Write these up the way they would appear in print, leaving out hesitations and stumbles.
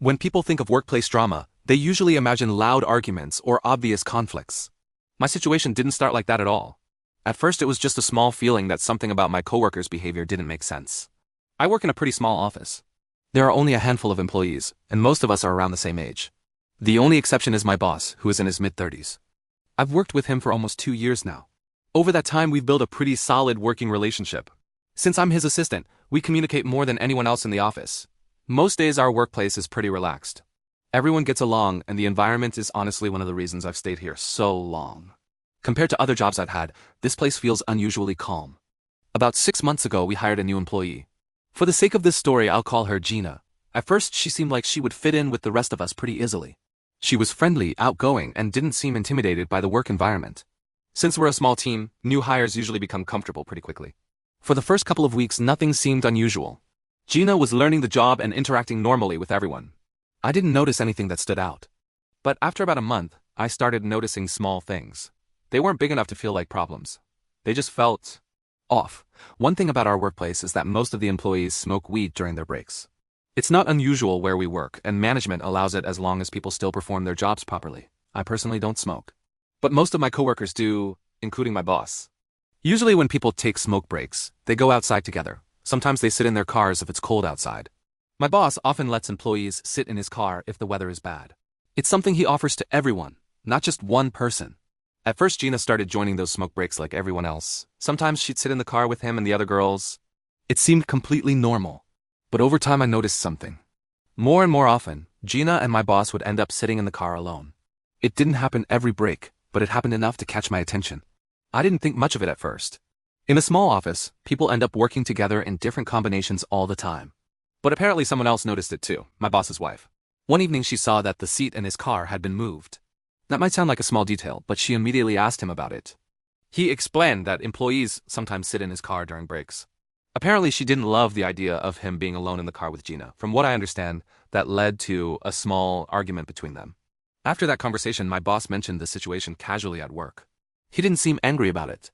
When people think of workplace drama, they usually imagine loud arguments or obvious conflicts. My situation didn't start like that at all. At first it was just a small feeling that something about my coworkers' behavior didn't make sense. I work in a pretty small office. There are only a handful of employees, and most of us are around the same age. The only exception is my boss, who is in his mid-30s. I've worked with him for almost 2 years now. Over that time we've built a pretty solid working relationship. Since I'm his assistant, we communicate more than anyone else in the office. Most days our workplace is pretty relaxed. Everyone gets along, and the environment is honestly one of the reasons I've stayed here so long. Compared to other jobs I've had, this place feels unusually calm. About 6 months ago we hired a new employee. For the sake of this story I'll call her Gina. At first she seemed like she would fit in with the rest of us pretty easily. She was friendly, outgoing, and didn't seem intimidated by the work environment. Since we're a small team, new hires usually become comfortable pretty quickly. For the first couple of weeks nothing seemed unusual. Gina was learning the job and interacting normally with everyone. I didn't notice anything that stood out. But after about a month, I started noticing small things. They weren't big enough to feel like problems. They just felt off. One thing about our workplace is that most of the employees smoke weed during their breaks. It's not unusual where we work, and management allows it as long as people still perform their jobs properly. I personally don't smoke. But most of my coworkers do, including my boss. Usually when people take smoke breaks, they go outside together. Sometimes they sit in their cars if it's cold outside. My boss often lets employees sit in his car if the weather is bad. It's something he offers to everyone, not just one person. At first Gina started joining those smoke breaks like everyone else. Sometimes she'd sit in the car with him and the other girls. It seemed completely normal. But over time I noticed something. More and more often, Gina and my boss would end up sitting in the car alone. It didn't happen every break, but it happened enough to catch my attention. I didn't think much of it at first. In a small office, people end up working together in different combinations all the time. But apparently someone else noticed it too, my boss's wife. One evening she saw that the seat in his car had been moved. That might sound like a small detail, but she immediately asked him about it. He explained that employees sometimes sit in his car during breaks. Apparently she didn't love the idea of him being alone in the car with Gina. From what I understand, that led to a small argument between them. After that conversation, my boss mentioned the situation casually at work. He didn't seem angry about it.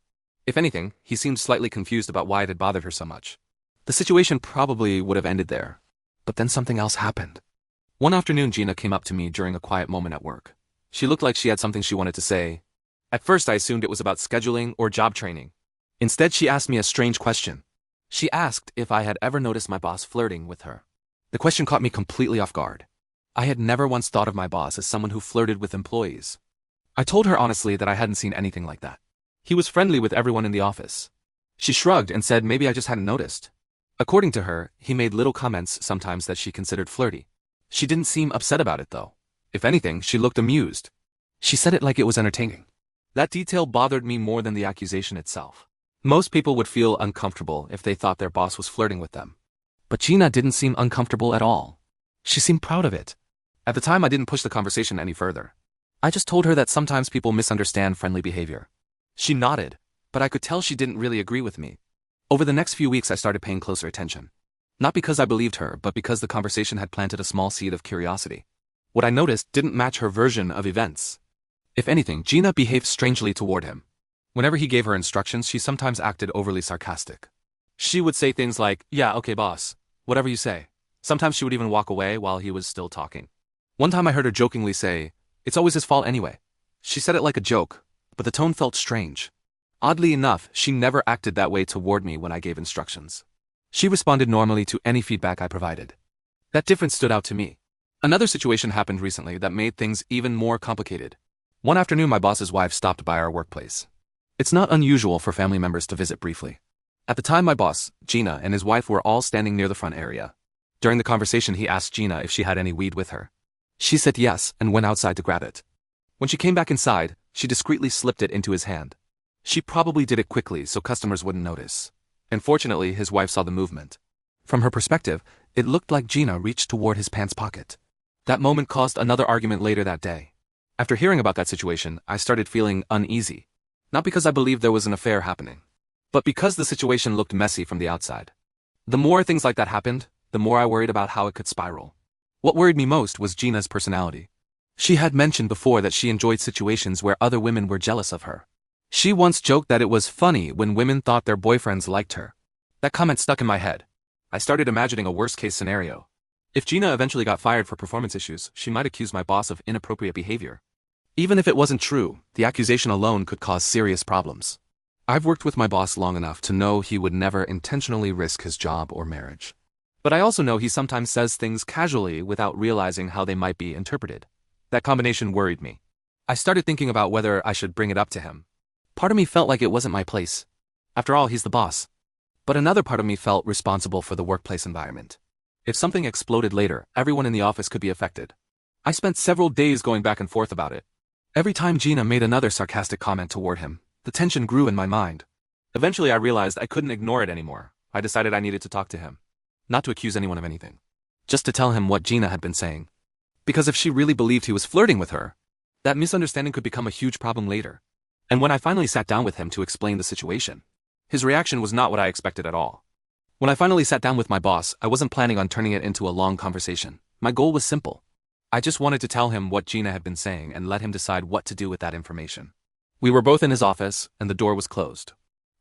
If anything, he seemed slightly confused about why it had bothered her so much. The situation probably would have ended there. But then something else happened. One afternoon Gina came up to me during a quiet moment at work. She looked like she had something she wanted to say. At first I assumed it was about scheduling or job training. Instead she asked me a strange question. She asked if I had ever noticed my boss flirting with her. The question caught me completely off guard. I had never once thought of my boss as someone who flirted with employees. I told her honestly that I hadn't seen anything like that. He was friendly with everyone in the office. She shrugged and said maybe I just hadn't noticed. According to her, he made little comments sometimes that she considered flirty. She didn't seem upset about it though. If anything, she looked amused. She said it like it was entertaining. That detail bothered me more than the accusation itself. Most people would feel uncomfortable if they thought their boss was flirting with them. But Gina didn't seem uncomfortable at all. She seemed proud of it. At the time I didn't push the conversation any further. I just told her that sometimes people misunderstand friendly behavior. She nodded, but I could tell she didn't really agree with me. Over the next few weeks I started paying closer attention. Not because I believed her, but because the conversation had planted a small seed of curiosity. What I noticed didn't match her version of events. If anything, Gina behaved strangely toward him. Whenever he gave her instructions, she sometimes acted overly sarcastic. She would say things like, "Yeah, okay boss, whatever you say." Sometimes she would even walk away while he was still talking. One time I heard her jokingly say, "It's always his fault anyway." She said it like a joke, but the tone felt strange. Oddly enough, she never acted that way toward me when I gave instructions. She responded normally to any feedback I provided. That difference stood out to me. Another situation happened recently that made things even more complicated. One afternoon my boss's wife stopped by our workplace. It's not unusual for family members to visit briefly. At the time my boss, Gina, and his wife were all standing near the front area. During the conversation he asked Gina if she had any weed with her. She said yes and went outside to grab it. When she came back inside, she discreetly slipped it into his hand. She probably did it quickly so customers wouldn't notice. Unfortunately, his wife saw the movement. From her perspective, it looked like Gina reached toward his pants pocket. That moment caused another argument later that day. After hearing about that situation, I started feeling uneasy. Not because I believed there was an affair happening, but because the situation looked messy from the outside. The more things like that happened, the more I worried about how it could spiral. What worried me most was Gina's personality. She had mentioned before that she enjoyed situations where other women were jealous of her. She once joked that it was funny when women thought their boyfriends liked her. That comment stuck in my head. I started imagining a worst-case scenario. If Gina eventually got fired for performance issues, she might accuse my boss of inappropriate behavior. Even if it wasn't true, the accusation alone could cause serious problems. I've worked with my boss long enough to know he would never intentionally risk his job or marriage. But I also know he sometimes says things casually without realizing how they might be interpreted. That combination worried me. I started thinking about whether I should bring it up to him. Part of me felt like it wasn't my place. After all, he's the boss. But another part of me felt responsible for the workplace environment. If something exploded later, everyone in the office could be affected. I spent several days going back and forth about it. Every time Gina made another sarcastic comment toward him, the tension grew in my mind. Eventually I realized I couldn't ignore it anymore. I decided I needed to talk to him. Not to accuse anyone of anything. Just to tell him what Gina had been saying. Because if she really believed he was flirting with her, that misunderstanding could become a huge problem later. And when I finally sat down with him to explain the situation, his reaction was not what I expected at all. When I finally sat down with my boss, I wasn't planning on turning it into a long conversation. My goal was simple. I just wanted to tell him what Gina had been saying and let him decide what to do with that information. We were both in his office, and the door was closed.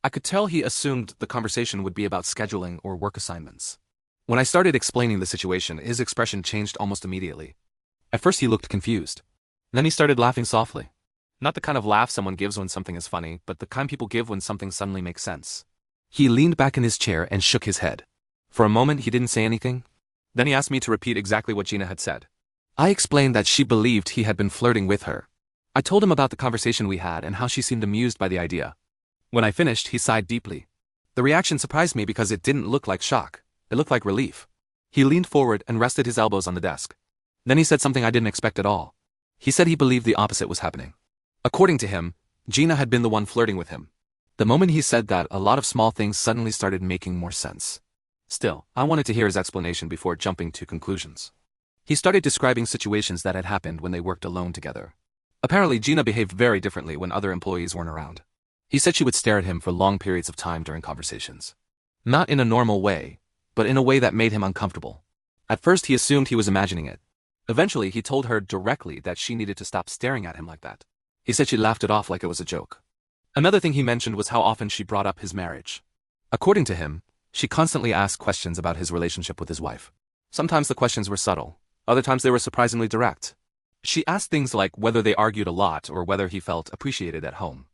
I could tell he assumed the conversation would be about scheduling or work assignments. When I started explaining the situation, his expression changed almost immediately. At first he looked confused. Then he started laughing softly. Not the kind of laugh someone gives when something is funny, but the kind people give when something suddenly makes sense. He leaned back in his chair and shook his head. For a moment he didn't say anything. Then he asked me to repeat exactly what Gina had said. I explained that she believed he had been flirting with her. I told him about the conversation we had and how she seemed amused by the idea. When I finished, he sighed deeply. The reaction surprised me because it didn't look like shock. It looked like relief. He leaned forward and rested his elbows on the desk. Then he said something I didn't expect at all. He said he believed the opposite was happening. According to him, Gina had been the one flirting with him. The moment he said that, a lot of small things suddenly started making more sense. Still, I wanted to hear his explanation before jumping to conclusions. He started describing situations that had happened when they worked alone together. Apparently, Gina behaved very differently when other employees weren't around. He said she would stare at him for long periods of time during conversations. Not in a normal way, but in a way that made him uncomfortable. At first he assumed he was imagining it. Eventually he told her directly that she needed to stop staring at him like that. He said she laughed it off like it was a joke. Another thing he mentioned was how often she brought up his marriage. According to him, she constantly asked questions about his relationship with his wife. Sometimes the questions were subtle, other times they were surprisingly direct. She asked things like whether they argued a lot or whether he felt appreciated at home.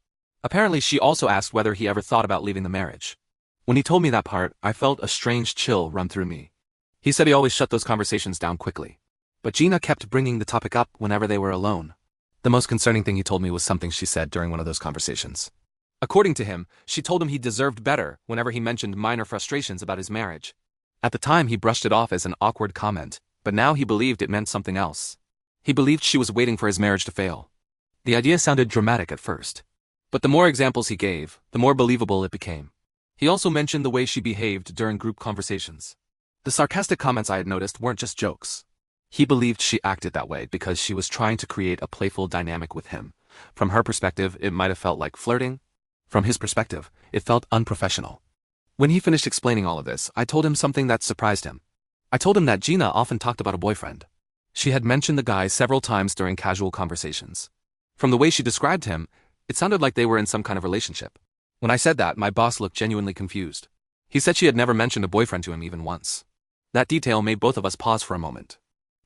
Apparently she also asked whether he ever thought about leaving the marriage. When he told me that part, I felt a strange chill run through me. He said he always shut those conversations down quickly. But Gina kept bringing the topic up whenever they were alone. The most concerning thing he told me was something she said during one of those conversations. According to him, she told him he deserved better whenever he mentioned minor frustrations about his marriage. At the time he brushed it off as an awkward comment, but now he believed it meant something else. He believed she was waiting for his marriage to fail. The idea sounded dramatic at first. But the more examples he gave, the more believable it became. He also mentioned the way she behaved during group conversations. The sarcastic comments I had noticed weren't just jokes. He believed she acted that way because she was trying to create a playful dynamic with him. From her perspective, it might have felt like flirting. From his perspective, it felt unprofessional. When he finished explaining all of this, I told him something that surprised him. I told him that Gina often talked about a boyfriend. She had mentioned the guy several times during casual conversations. From the way she described him, it sounded like they were in some kind of relationship. When I said that, my boss looked genuinely confused. He said she had never mentioned a boyfriend to him even once. That detail made both of us pause for a moment.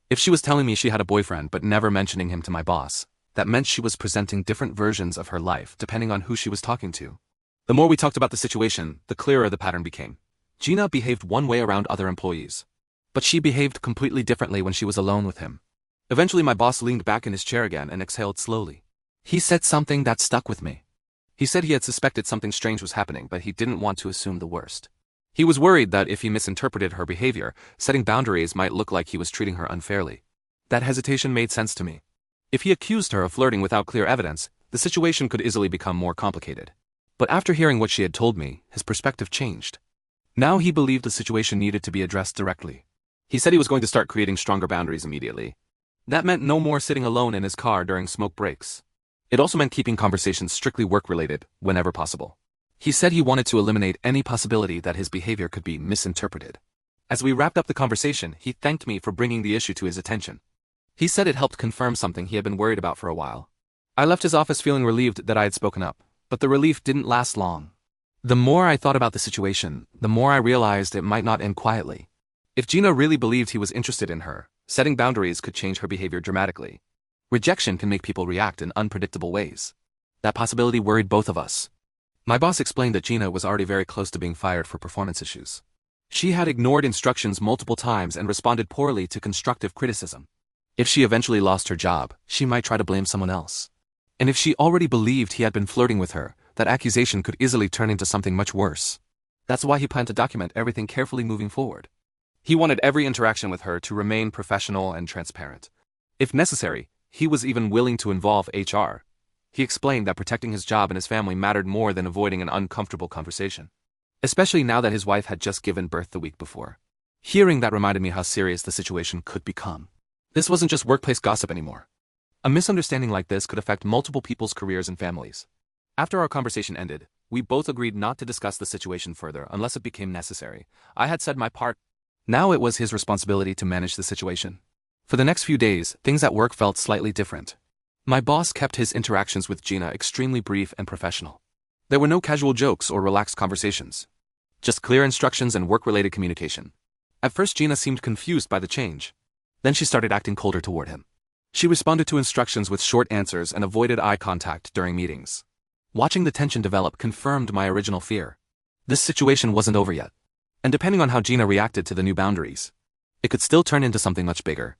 If she was telling me she had a boyfriend but never mentioning him to my boss, that meant she was presenting different versions of her life depending on who she was talking to. The more we talked about the situation, the clearer the pattern became. Gina behaved one way around other employees. But she behaved completely differently when she was alone with him. Eventually my boss leaned back in his chair again and exhaled slowly. He said something that stuck with me. He said he had suspected something strange was happening, but he didn't want to assume the worst. He was worried that if he misinterpreted her behavior, setting boundaries might look like he was treating her unfairly. That hesitation made sense to me. If he accused her of flirting without clear evidence, the situation could easily become more complicated. But after hearing what she had told me, his perspective changed. Now he believed the situation needed to be addressed directly. He said he was going to start creating stronger boundaries immediately. That meant no more sitting alone in his car during smoke breaks. It also meant keeping conversations strictly work-related, whenever possible. He said he wanted to eliminate any possibility that his behavior could be misinterpreted. As we wrapped up the conversation, he thanked me for bringing the issue to his attention. He said it helped confirm something he had been worried about for a while. I left his office feeling relieved that I had spoken up, but the relief didn't last long. The more I thought about the situation, the more I realized it might not end quietly. If Gina really believed he was interested in her, setting boundaries could change her behavior dramatically. Rejection can make people react in unpredictable ways. That possibility worried both of us. My boss explained that Gina was already very close to being fired for performance issues. She had ignored instructions multiple times and responded poorly to constructive criticism. If she eventually lost her job, she might try to blame someone else. And if she already believed he had been flirting with her, that accusation could easily turn into something much worse. That's why he planned to document everything carefully moving forward. He wanted every interaction with her to remain professional and transparent. If necessary, he was even willing to involve HR. He explained that protecting his job and his family mattered more than avoiding an uncomfortable conversation. Especially now that his wife had just given birth the week before. Hearing that reminded me how serious the situation could become. This wasn't just workplace gossip anymore. A misunderstanding like this could affect multiple people's careers and families. After our conversation ended, we both agreed not to discuss the situation further unless it became necessary. I had said my part. Now it was his responsibility to manage the situation. For the next few days, things at work felt slightly different. My boss kept his interactions with Gina extremely brief and professional. There were no casual jokes or relaxed conversations. Just clear instructions and work-related communication. At first Gina seemed confused by the change. Then she started acting colder toward him. She responded to instructions with short answers and avoided eye contact during meetings. Watching the tension develop confirmed my original fear. This situation wasn't over yet. And depending on how Gina reacted to the new boundaries, it could still turn into something much bigger.